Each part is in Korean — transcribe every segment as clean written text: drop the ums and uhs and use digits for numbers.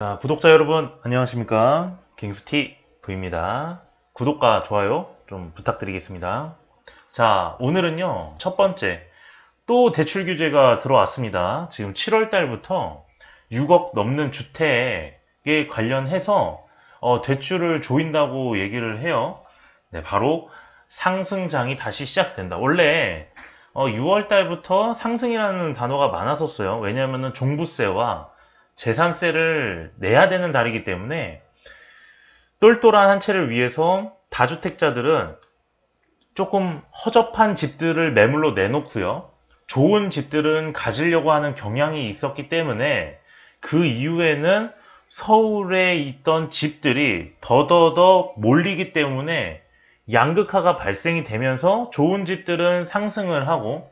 자, 구독자 여러분 안녕하십니까? 갱스티브입니다. 구독과 좋아요 좀 부탁드리겠습니다. 자, 오늘은요 첫 번째 또 대출 규제가 들어왔습니다. 지금 7월 달부터 6억 넘는 주택에 관련해서 대출을 조인다고 얘기를 해요. 네, 바로 상승장이 다시 시작된다. 원래 6월 달부터 상승이라는 단어가 많았었어요. 왜냐하면 종부세와 재산세를 내야 되는 달이기 때문에 똘똘한 한 채를 위해서 다주택자들은 조금 허접한 집들을 매물로 내놓고요. 좋은 집들은 가지려고 하는 경향이 있었기 때문에 그 이후에는 서울에 있던 집들이 더더더 몰리기 때문에 양극화가 발생이 되면서 좋은 집들은 상승을 하고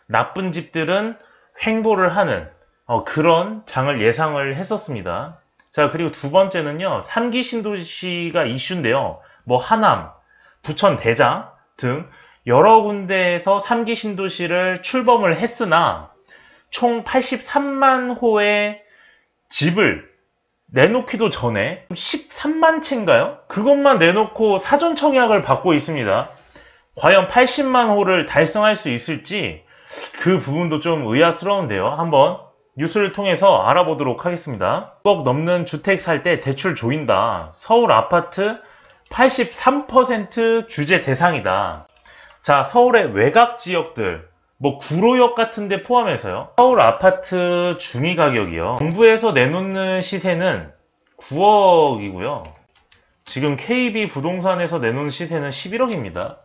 나쁜 집들은 횡보를 하는 그런 장을 예상을 했었습니다. 자, 그리고 두 번째는요, 3기 신도시가 이슈인데요. 뭐 하남, 부천 대장 등 여러 군데에서 3기 신도시를 출범을 했으나 총 83만 호의 집을 내놓기도 전에 13만 채인가요? 그것만 내놓고 사전 청약을 받고 있습니다. 과연 80만 호를 달성할 수 있을지 그 부분도 좀 의아스러운데요. 한번 뉴스를 통해서 알아보도록 하겠습니다. 6억 넘는 주택 살 때 대출 조인다. 서울 아파트 83% 규제 대상이다. 자, 서울의 외곽 지역들, 뭐 구로역 같은 데 포함해서요. 서울 아파트 중위 가격이요. 정부에서 내놓는 시세는 9억이고요. 지금 KB 부동산에서 내놓는 시세는 11억입니다.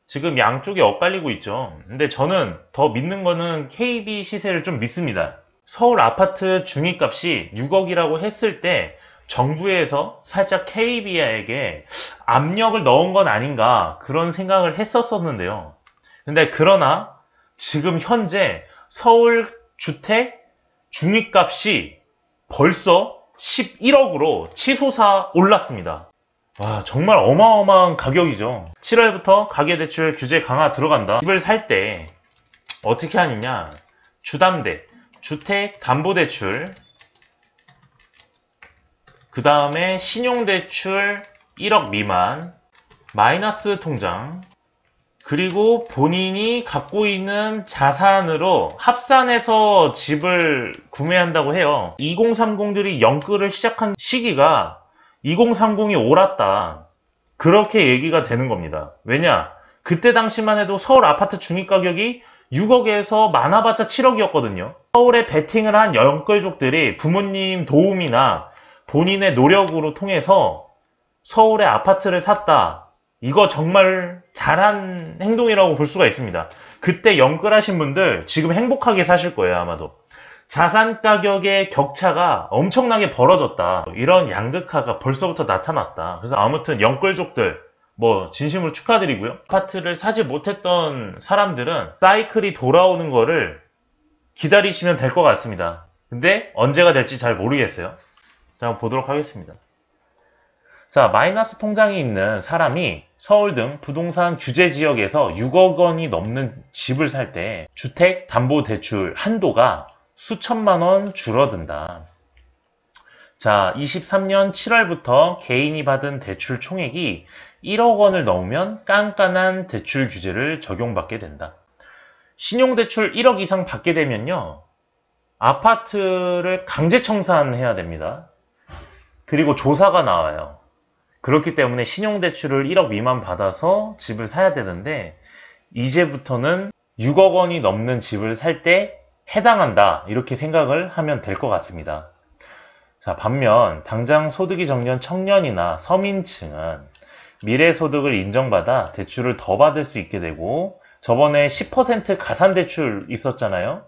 지금 양쪽이 엇갈리고 있죠. 근데 저는 더 믿는 거는 KB 시세를 좀 믿습니다. 서울 아파트 중위값이 6억이라고 했을 때 정부에서 살짝 KB에게 압력을 넣은 건 아닌가 그런 생각을 했었었는데요. 근데 그러나 지금 현재 서울 주택 중위값이 벌써 11억으로 치솟아 올랐습니다. 와, 정말 어마어마한 가격이죠. 7월부터 가계대출 규제 강화 들어간다. 집을 살 때 어떻게 하느냐, 주담대 주택담보대출, 그 다음에 신용대출 1억 미만, 마이너스 통장, 그리고 본인이 갖고 있는 자산으로 합산해서 집을 구매한다고 해요. 2030들이 영끌을 시작한 시기가 2030이 옳았다. 그렇게 얘기가 되는 겁니다. 왜냐? 그때 당시만 해도 서울 아파트 중위가격이 6억에서 많아봤자 7억이었거든요. 서울에 베팅을 한 영끌족들이 부모님 도움이나 본인의 노력으로 통해서 서울에 아파트를 샀다. 이거 정말 잘한 행동이라고 볼 수가 있습니다. 그때 영끌하신 분들 지금 행복하게 사실 거예요, 아마도. 자산 가격의 격차가 엄청나게 벌어졌다. 이런 양극화가 벌써부터 나타났다. 그래서 아무튼 영끌족들 뭐 진심으로 축하드리고요. 아파트를 사지 못했던 사람들은 사이클이 돌아오는 거를 기다리시면 될 것 같습니다. 근데 언제가 될지 잘 모르겠어요. 자, 한번 보도록 하겠습니다. 자, 마이너스 통장이 있는 사람이 서울 등 부동산 규제 지역에서 6억 원이 넘는 집을 살 때 주택담보대출 한도가 수천만 원 줄어든다. 자, 23년 7월부터 개인이 받은 대출 총액이 1억 원을 넘으면 깐깐한 대출 규제를 적용받게 된다. 신용대출 1억 이상 받게 되면요, 아파트를 강제 청산해야 됩니다. 그리고 조사가 나와요. 그렇기 때문에 신용대출을 1억 미만 받아서 집을 사야 되는데 이제부터는 6억 원이 넘는 집을 살 때 해당한다. 이렇게 생각을 하면 될 것 같습니다. 자, 반면 당장 소득이 적는 청년이나 서민층은 미래소득을 인정받아 대출을 더 받을 수 있게 되고, 저번에 10% 가산대출 있었잖아요.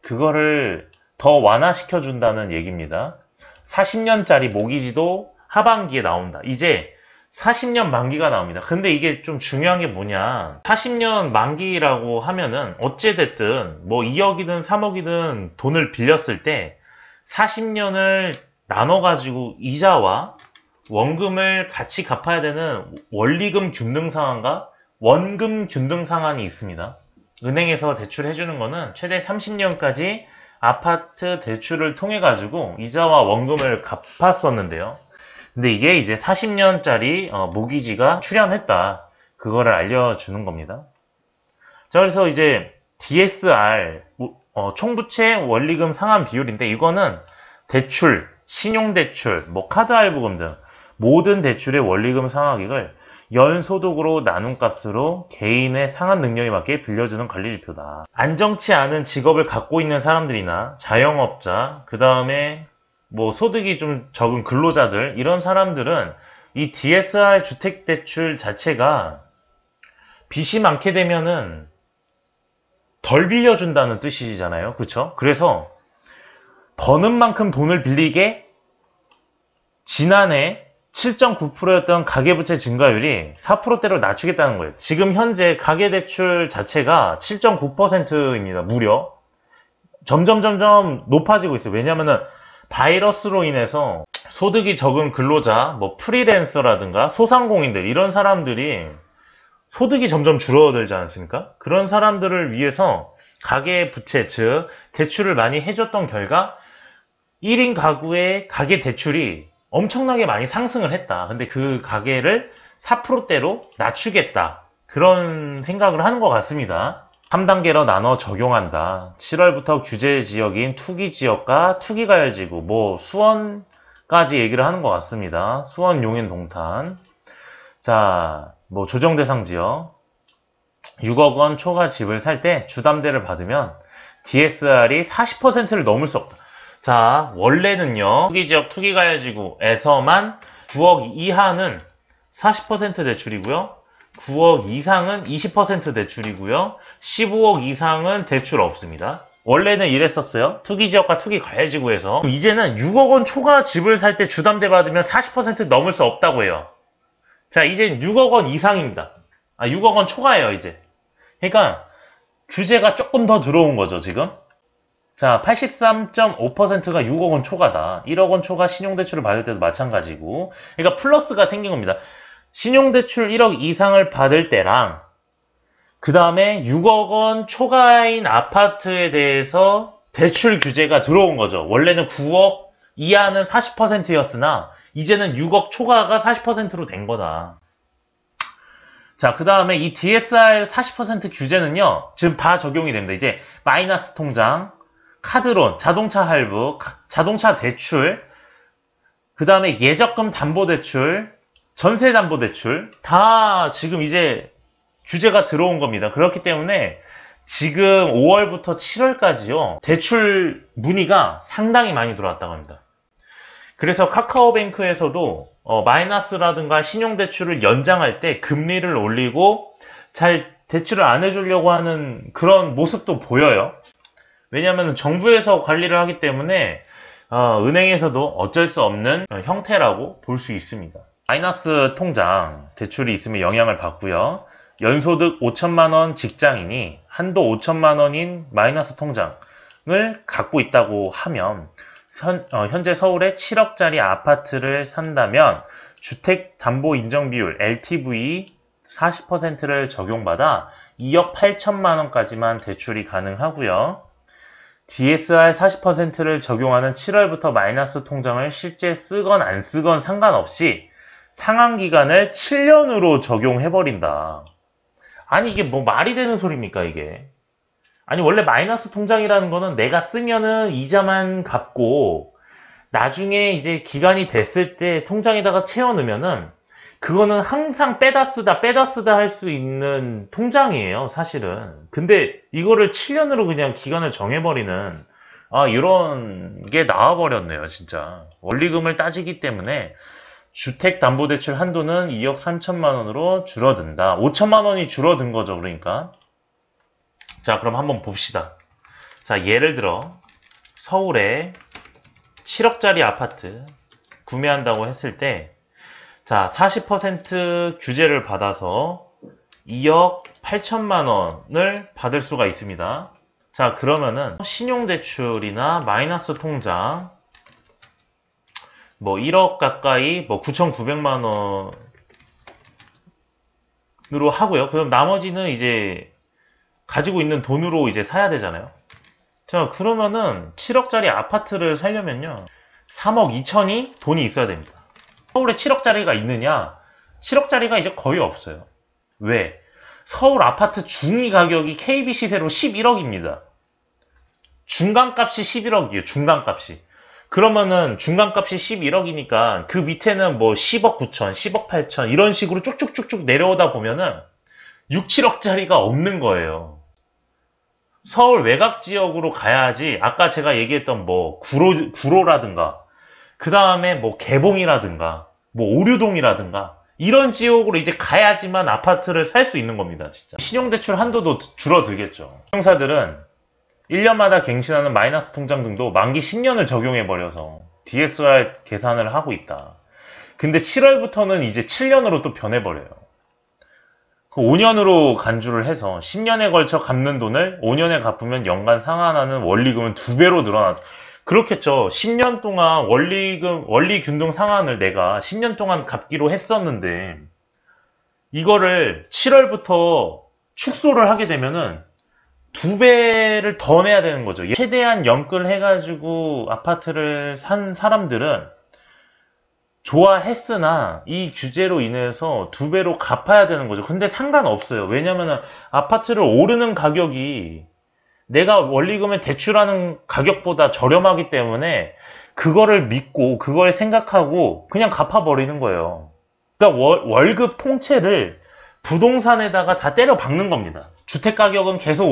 그거를 더 완화시켜준다는 얘기입니다. 40년짜리 모기지도 하반기에 나온다. 이제 40년 만기가 나옵니다. 근데 이게 좀 중요한 게 뭐냐, 40년 만기라고 하면은 어찌됐든 뭐 2억이든 3억이든 돈을 빌렸을 때 40년을 나눠가지고 이자와 원금을 같이 갚아야 되는 원리금 균등 상환과 원금 균등 상환이 있습니다. 은행에서 대출해주는 거는 최대 30년까지 아파트 대출을 통해 가지고 이자와 원금을 갚았었는데요. 근데 이게 이제 40년짜리 모기지가 출현했다. 그거를 알려주는 겁니다. 자, 그래서 이제 DSR, 총부채 원리금 상환 비율인데 이거는 대출, 신용대출, 카드 할부금 등 모든 대출의 원리금 상환액을 연소득으로 나눈 값으로 개인의 상환 능력에 맞게 빌려주는 관리지표다. 안정치 않은 직업을 갖고 있는 사람들이나 자영업자, 그 다음에 소득이 좀 적은 근로자들, 이런 사람들은 이 DSR 주택대출 자체가 빚이 많게 되면은 덜 빌려준다는 뜻이잖아요. 그쵸? 그래서 버는 만큼 돈을 빌리게 지난해 7.9%였던 가계부채 증가율이 4%대로 낮추겠다는 거예요. 지금 현재 가계대출 자체가 7.9%입니다. 무려. 점점 높아지고 있어요. 왜냐면은 바이러스로 인해서 소득이 적은 근로자, 프리랜서라든가 소상공인들, 이런 사람들이 소득이 점점 줄어들지 않습니까? 그런 사람들을 위해서 가계부채, 즉 대출을 많이 해줬던 결과 1인 가구의 가계대출이 엄청나게 많이 상승을 했다. 근데 그 가계를 4%대로 낮추겠다. 그런 생각을 하는 것 같습니다. 3단계로 나눠 적용한다. 7월부터 규제 지역인 투기지역과 투기가열지구, 수원까지 얘기를 하는 것 같습니다. 수원, 용인, 동탄. 자, 조정 대상 지역. 6억 원 초과 집을 살 때 주담대를 받으면 DSR이 40%를 넘을 수 없다. 자, 원래는요, 투기지역 투기가열지구에서만 9억 이하는 40% 대출이고요. 9억 이상은 20% 대출이고요. 15억 이상은 대출 없습니다. 원래는 이랬었어요. 투기지역과 투기가열지구에서. 이제는 6억 원 초과 집을 살 때 주담대 받으면 40% 넘을 수 없다고 해요. 자, 이제 6억 원 이상입니다. 6억 원 초과예요, 이제. 그러니까 규제가 조금 더 들어온 거죠, 지금. 자, 83.5%가 6억 원 초과다. 1억 원 초과 신용대출을 받을 때도 마찬가지고. 그러니까 플러스가 생긴 겁니다. 신용대출 1억 이상을 받을 때랑 그 다음에 6억 원 초과인 아파트에 대해서 대출 규제가 들어온 거죠. 원래는 9억 이하는 40%였으나 이제는 6억 초과가 40%로 된 거다. 자, 그 다음에 이 DSR 40% 규제는요, 지금 다 적용이 됩니다. 이제 마이너스 통장, 카드론, 자동차 할부, 자동차 대출, 그 다음에 예적금 담보대출, 전세담보대출, 다 지금 이제 규제가 들어온 겁니다. 그렇기 때문에 지금 5월부터 7월까지요, 대출 문의가 상당히 많이 들어왔다고 합니다. 그래서 카카오뱅크에서도 마이너스라든가 신용대출을 연장할 때 금리를 올리고 잘 대출을 안 해주려고 하는 그런 모습도 보여요. 왜냐하면 정부에서 관리를 하기 때문에 은행에서도 어쩔 수 없는 형태라고 볼 수 있습니다. 마이너스 통장 대출이 있으면 영향을 받고요. 연소득 5천만 원 직장인이 한도 5천만 원인 마이너스 통장을 갖고 있다고 하면 현재 서울에 7억짜리 아파트를 산다면 주택담보인정비율 LTV 40%를 적용받아 2억 8천만 원까지만 대출이 가능하고요. DSR 40%를 적용하는 7월부터 마이너스 통장을 실제 쓰건 안 쓰건 상관없이 상환기간을 7년으로 적용해버린다. 아니 이게 말이 되는 소리입니까 이게? 아니 원래 마이너스 통장이라는 거는 내가 쓰면은 이자만 갚고 나중에 이제 기간이 됐을 때 통장에다가 채워 넣으면은 그거는 항상 빼다 쓰다 할 수 있는 통장이에요 사실은. 근데 이거를 7년으로 그냥 기간을 정해버리는 이런 게 나와버렸네요 진짜. 원리금을 따지기 때문에 주택담보대출 한도는 2억 3천만 원으로 줄어든다. 5천만 원이 줄어든 거죠 그러니까. 자, 그럼 한번 봅시다. 자, 예를 들어 서울에 7억짜리 아파트 구매한다고 했을 때 자, 40% 규제를 받아서 2억 8천만 원을 받을 수가 있습니다. 자, 그러면은 신용대출이나 마이너스 통장 1억 가까이 9,900만 원으로 하고요. 그럼 나머지는 이제 가지고 있는 돈으로 이제 사야 되잖아요. 자, 그러면은 7억짜리 아파트를 살려면요. 3억 2천이 돈이 있어야 됩니다. 서울에 7억짜리가 있느냐? 7억짜리가 이제 거의 없어요. 왜? 서울 아파트 중위 가격이 KB 시세로 11억입니다. 중간값이 11억이에요. 중간값이. 그러면은 중간값이 11억이니까 그 밑에는 뭐 10억 9천, 10억 8천 이런 식으로 쭉쭉쭉쭉 내려오다 보면은 6, 7억짜리가 없는 거예요. 서울 외곽 지역으로 가야지 아까 제가 얘기했던 뭐 구로라든가 그 다음에 뭐 개봉이라든가 뭐 오류동이라든가 이런 지역으로 이제 가야지만 아파트를 살 수 있는 겁니다. 진짜 신용대출 한도도 줄어들겠죠. 신용사들은 1년마다 갱신하는 마이너스 통장 등도 만기 10년을 적용해버려서 DSR 계산을 하고 있다. 근데 7월부터는 이제 7년으로 또 변해버려요. 그 5년으로 간주를 해서 10년에 걸쳐 갚는 돈을 5년에 갚으면 연간 상환하는 원리금은 2배로 늘어났다. 그렇겠죠. 10년 동안 원리균등 상환을 내가 10년 동안 갚기로 했었는데 이거를 7월부터 축소를 하게 되면은 2배를 더 내야 되는 거죠. 최대한 연끌 해가지고 아파트를 산 사람들은 좋아했으나 이 규제로 인해서 2배로 갚아야 되는 거죠. 근데 상관없어요. 왜냐면은 아파트를 오르는 가격이 내가 원리금을 대출하는 가격보다 저렴하기 때문에 그거를 믿고 그걸 생각하고 그냥 갚아버리는 거예요. 그러니까 월급 통째를 부동산에다가 다 때려 박는 겁니다. 주택가격은 계속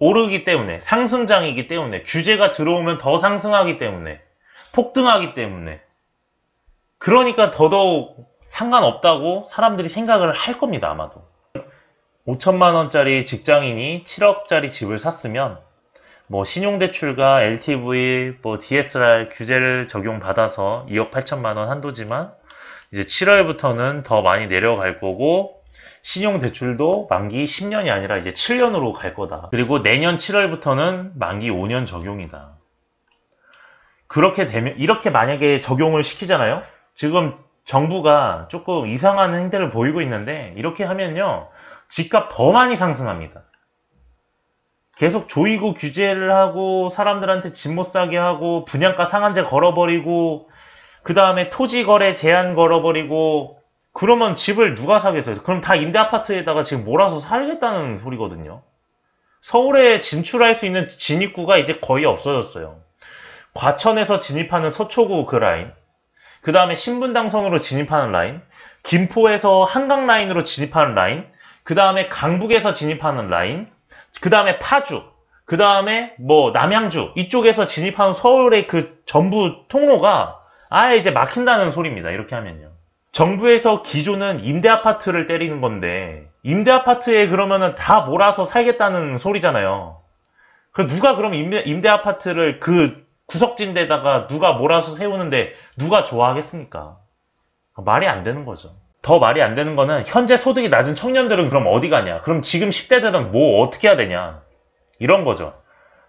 오르기 때문에 상승장이기 때문에 규제가 들어오면 더 상승하기 때문에 폭등하기 때문에 그러니까 더더욱 상관없다고 사람들이 생각을 할 겁니다. 아마도 5천만 원짜리 직장인이 7억짜리 집을 샀으면 뭐 신용대출과 LTV, 뭐 DSR 규제를 적용받아서 2억 8천만 원 한도지만 이제 7월부터는 더 많이 내려갈 거고 신용대출도 만기 10년이 아니라 이제 7년으로 갈 거다. 그리고 내년 7월부터는 만기 5년 적용이다. 그렇게 되면 이렇게 만약에 적용을 시키잖아요. 지금 정부가 조금 이상한 행태를 보이고 있는데 이렇게 하면요. 집값 더 많이 상승합니다. 계속 조이고 규제를 하고 사람들한테 집 못 사게 하고 분양가 상한제 걸어버리고 그 다음에 토지거래 제한 걸어버리고 그러면 집을 누가 사겠어요? 그럼 다 임대아파트에다가 지금 몰아서 살겠다는 소리거든요. 서울에 진출할 수 있는 진입구가 이제 거의 없어졌어요. 과천에서 진입하는 서초구 그 라인, 그 다음에 신분당선으로 진입하는 라인, 김포에서 한강 라인으로 진입하는 라인, 그 다음에 강북에서 진입하는 라인, 그 다음에 파주, 그 다음에 뭐 남양주 이쪽에서 진입하는 서울의 그 전부 통로가 아예 이제 막힌다는 소리입니다. 이렇게 하면요. 정부에서 기조는 임대아파트를 때리는 건데 임대아파트에 그러면은 다 몰아서 살겠다는 소리잖아요. 그 누가 그럼 임대아파트를 그 구석진 데다가 누가 몰아서 세우는데 누가 좋아하겠습니까? 말이 안 되는 거죠. 더 말이 안 되는 거는 현재 소득이 낮은 청년들은 그럼 어디 가냐? 그럼 지금 10대들은 뭐 어떻게 해야 되냐? 이런 거죠.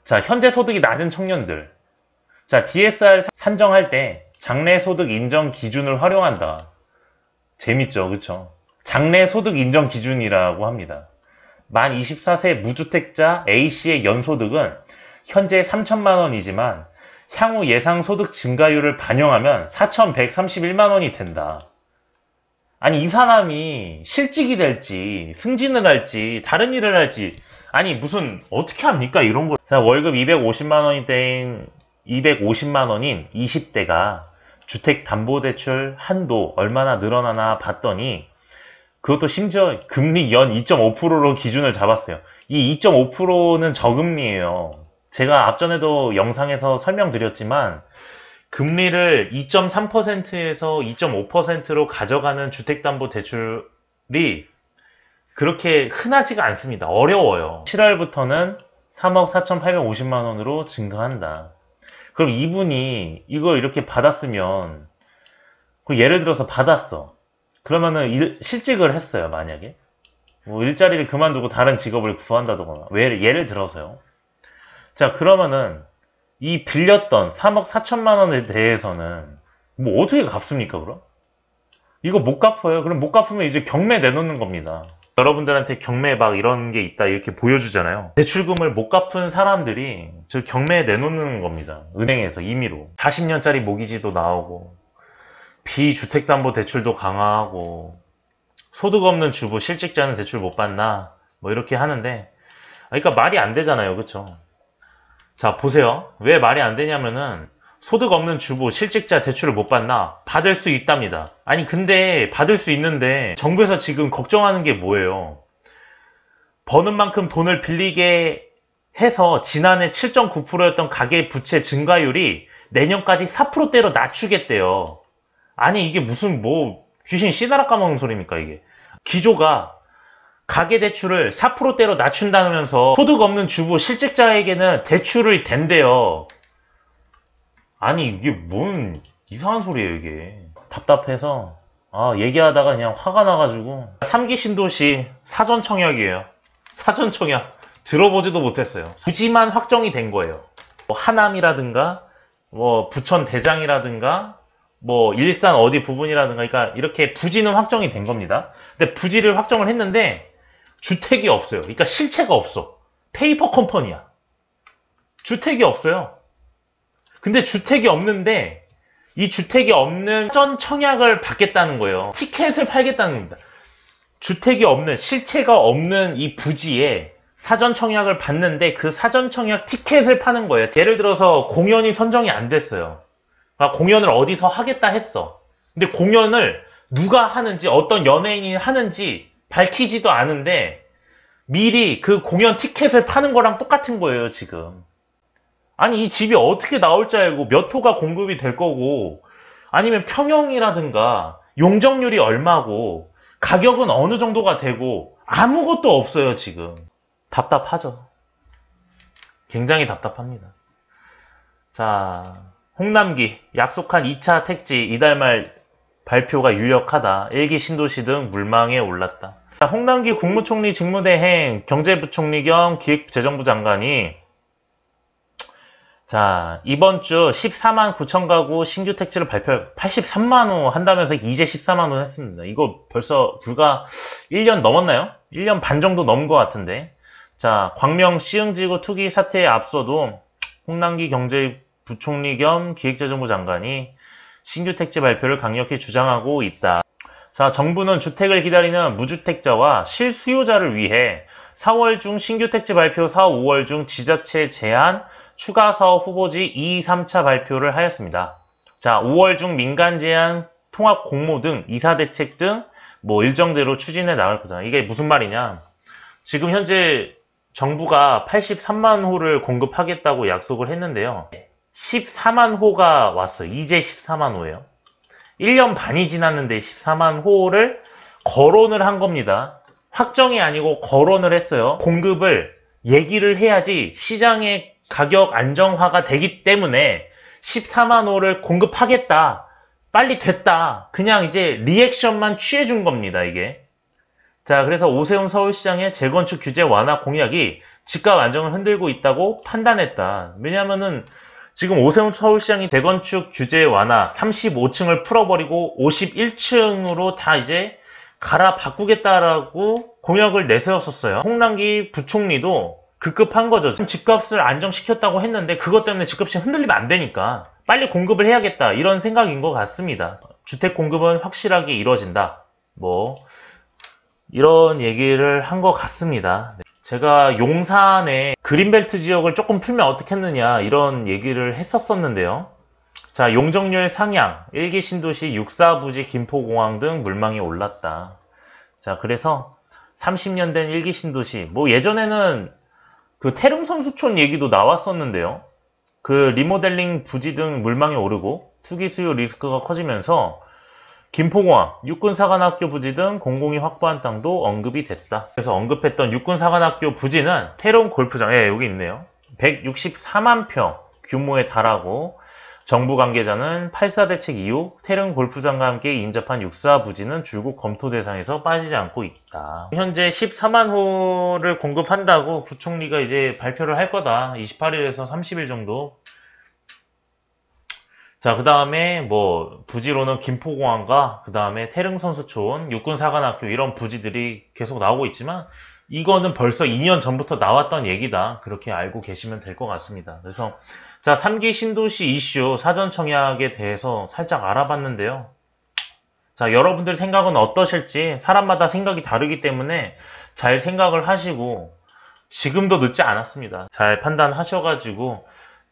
자, 현재 소득이 낮은 청년들. 자, DSR 산정할 때 장래소득 인정 기준을 활용한다. 재밌죠, 그쵸? 장래소득 인정 기준이라고 합니다. 만 24세 무주택자 A씨의 연소득은 현재 3천만 원이지만 향후 예상소득 증가율을 반영하면 4,131만 원이 된다. 아니 이 사람이 실직이 될지 승진을 할지 다른 일을 할지 아니 무슨 어떻게 합니까 이런 거. 자, 월급 250만 원이 된 250만 원인 20대가 주택담보대출 한도 얼마나 늘어나나 봤더니 그것도 심지어 금리 연 2.5%로 기준을 잡았어요. 이 2.5%는 저금리예요. 제가 앞전에도 영상에서 설명드렸지만 금리를 2.3%에서 2.5%로 가져가는 주택담보대출이 그렇게 흔하지가 않습니다. 어려워요. 7월부터는 3억 4,850만 원으로 증가한다. 그럼 이분이 이거 이렇게 받았으면 예를 들어서 받았어. 그러면은 실직을 했어요. 만약에 뭐 일자리를 그만두고 다른 직업을 구한다거나 예를 들어서요. 자, 그러면은 이 빌렸던 3억 4천만 원에 대해서는 뭐 어떻게 갚습니까 그럼? 이거 못 갚아요. 그럼 못 갚으면 이제 경매 내놓는 겁니다. 여러분들한테 경매 막 이런 게 있다 이렇게 보여주잖아요. 대출금을 못 갚은 사람들이 저 경매에 내놓는 겁니다. 은행에서 임의로. 40년짜리 모기지도 나오고 비주택담보대출도 강화하고 소득 없는 주부 실직자는 대출 못 받나 뭐 이렇게 하는데, 그러니까 말이 안 되잖아요. 그쵸? 자, 보세요. 왜 말이 안 되냐면은 소득 없는 주부 실직자 대출을 못 받나? 받을 수 있답니다. 아니 근데 받을 수 있는데 정부에서 지금 걱정하는 게 뭐예요? 버는 만큼 돈을 빌리게 해서 지난해 7.9%였던 가계부채 증가율이 내년까지 4%대로 낮추겠대요. 아니 이게 무슨 뭐 귀신 씨다락 까먹는 소리입니까 이게. 기조가 가계대출을 4%대로 낮춘다면서 소득 없는 주부 실직자에게는 대출을 댄대요. 아니 이게 뭔 이상한 소리예요 이게. 답답해서 얘기하다가 그냥 화가 나가지고. 3기 신도시 사전청약이에요. 사전청약 들어보지도 못했어요. 부지만 확정이 된 거예요. 뭐 하남이라든가 뭐 부천 대장이라든가 뭐 일산 어디 부분이라든가, 그러니까 이렇게 부지는 확정이 된 겁니다. 근데 부지를 확정을 했는데 주택이 없어요. 그러니까 실체가 없어. 페이퍼 컴퍼니야. 주택이 없어요. 근데 주택이 없는데 이 주택이 없는 사전 청약을 받겠다는 거예요. 티켓을 팔겠다는 겁니다. 주택이 없는, 실체가 없는 이 부지에 사전 청약을 받는데 그 사전 청약 티켓을 파는 거예요. 예를 들어서 공연이 선정이 안 됐어요. 공연을 어디서 하겠다 했어. 근데 공연을 누가 하는지, 어떤 연예인이 하는지 밝히지도 않은데 미리 그 공연 티켓을 파는 거랑 똑같은 거예요 지금. 아니 이 집이 어떻게 나올 줄 알고 몇 호가 공급이 될 거고, 아니면 평형이라든가 용적률이 얼마고 가격은 어느 정도가 되고 아무것도 없어요 지금. 답답하죠. 굉장히 답답합니다. 자, 홍남기 약속한 2차 택지 이달 말 발표가 유력하다. 1기 신도시 등 물망에 올랐다. 자, 홍남기 국무총리 직무대행 경제부총리 겸 기획재정부 장관이 자, 이번 주 14만 9천 가구 신규 택지를 발표, 83만 호 한다면서 이제 14만 호 했습니다. 이거 벌써 불과 1년 넘었나요? 1년 반 정도 넘은 것 같은데. 자, 광명 시흥지구 투기 사태에 앞서도 홍남기 경제부총리 겸 기획재정부 장관이 신규 택지 발표를 강력히 주장하고 있다. 자, 정부는 주택을 기다리는 무주택자와 실수요자를 위해 4월 중 신규 택지 발표, 4, 5월 중 지자체 제한 추가 사업 후보지 2, 3차 발표를 하였습니다. 자, 5월 중 민간 제한, 통합 공모 등 이사 대책 등 뭐 일정대로 추진해 나갈 거잖아. 이게 무슨 말이냐? 지금 현재 정부가 83만 호를 공급하겠다고 약속을 했는데요. 14만 호가 왔어요. 이제 14만 호예요. 1년 반이 지났는데 14만 호를 거론을 한 겁니다. 확정이 아니고 거론을 했어요. 공급을 얘기를 해야지 시장의 가격 안정화가 되기 때문에 14만 호를 공급하겠다. 빨리 됐다. 그냥 이제 리액션만 취해준 겁니다, 이게. 자, 그래서 오세훈 서울시장의 재건축 규제 완화 공약이 집값 안정을 흔들고 있다고 판단했다. 왜냐면은 지금 오세훈 서울시장이 재건축 규제 완화 35층을 풀어버리고 51층으로 다 이제 갈아 바꾸겠다라고 공약을 내세웠었어요. 홍남기 부총리도 급급한 거죠. 집값을 안정시켰다고 했는데 그것 때문에 집값이 흔들리면 안 되니까 빨리 공급을 해야겠다, 이런 생각인 것 같습니다. 주택 공급은 확실하게 이루어진다. 뭐 이런 얘기를 한 것 같습니다. 제가 용산의 그린벨트 지역을 조금 풀면 어떻겠느냐 이런 얘기를 했었었는데요. 자, 용적률 상향, 1기 신도시 6사부지 김포공항 등 물망에 올랐다. 자, 그래서 30년 된 1기 신도시, 뭐 예전에는 그 태릉선수촌 얘기도 나왔었는데요. 그 리모델링 부지 등 물망에 오르고 투기 수요 리스크가 커지면서 김포공항, 육군사관학교 부지 등 공공이 확보한 땅도 언급이 됐다. 그래서 언급했던 육군사관학교 부지는 태릉 골프장, 여기 있네요. 164만 평 규모에 달하고, 정부 관계자는 8.4 대책 이후 태릉 골프장과 함께 인접한 6사 부지는 줄곧 검토 대상에서 빠지지 않고 있다. 현재 14만 호를 공급한다고 부총리가 이제 발표를 할 거다. 28일에서 30일 정도. 자, 그 다음에 뭐 부지로는 김포공항과 그 다음에 태릉선수촌, 육군사관학교 이런 부지들이 계속 나오고 있지만 이거는 벌써 2년 전부터 나왔던 얘기다. 그렇게 알고 계시면 될 것 같습니다. 그래서 자, 3기 신도시 이슈 사전 청약에 대해서 살짝 알아봤는데요. 자, 여러분들 생각은 어떠실지 사람마다 생각이 다르기 때문에 잘 생각을 하시고 지금도 늦지 않았습니다. 잘 판단하셔가지고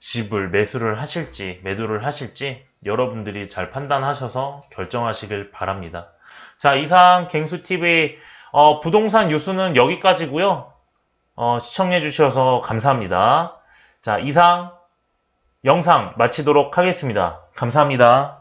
집을 매수를 하실지 매도를 하실지 여러분들이 잘 판단하셔서 결정하시길 바랍니다. 자, 이상 갱수TV 부동산 뉴스는 여기까지고요. 시청해 주셔서 감사합니다. 자, 이상 영상 마치도록 하겠습니다. 감사합니다.